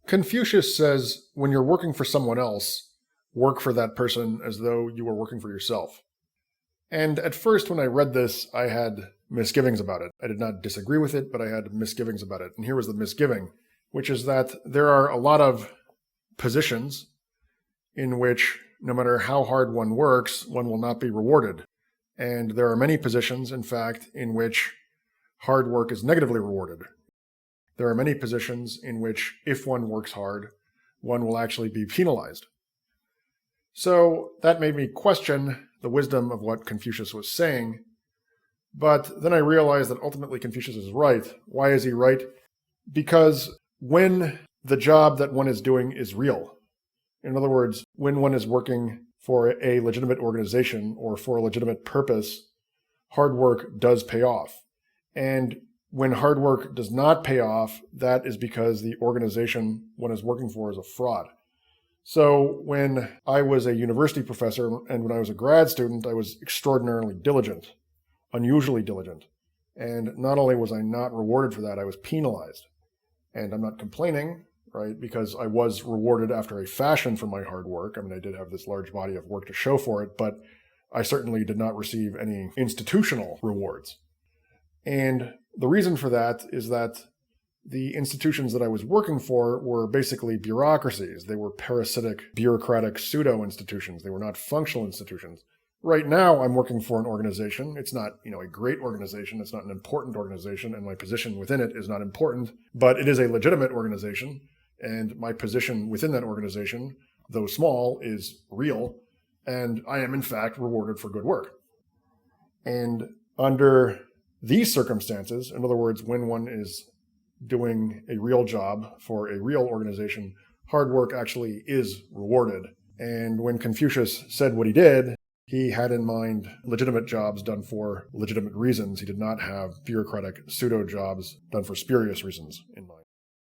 Confucius says when you're working for someone else, work for that person as though you were working for yourself. And at first, when I read this, I had misgivings about it. I did not disagree with it, but I had misgivings about it. And here was the misgiving, which is that there are a lot of positions in which, no matter how hard one works, one will not be rewarded. And there are many positions, in fact, in which hard work is negatively rewarded. There are many positions in which, if one works hard, one will actually be penalized. So that made me question the wisdom of what Confucius was saying. But then I realized that ultimately Confucius is right. Why is he right? Because when the job that one is doing is real, in other words, when one is working for a legitimate organization or for a legitimate purpose, hard work does pay off. And when hard work does not pay off, that is because the organization one is working for is a fraud. So when I was a university professor and when I was a grad student, I was extraordinarily diligent, unusually diligent. And not only was I not rewarded for that, I was penalized. And I'm not complaining, right, because I was rewarded after a fashion for my hard work. I mean, I did have this large body of work to show for it, but I certainly did not receive any institutional rewards. And the reason for that is that the institutions that I was working for were basically bureaucracies. They were parasitic, bureaucratic pseudo-institutions. They were not functional institutions. Right now, I'm working for an organization. It's not, a great organization. It's not an important organization, and my position within it is not important, but it is a legitimate organization, and my position within that organization, though small, is real, and I am, in fact, rewarded for good work. And under these circumstances, in other words, when one is doing a real job for a real organization, hard work actually is rewarded. And when Confucius said what he did, he had in mind legitimate jobs done for legitimate reasons. He did not have bureaucratic pseudo jobs done for spurious reasons in mind.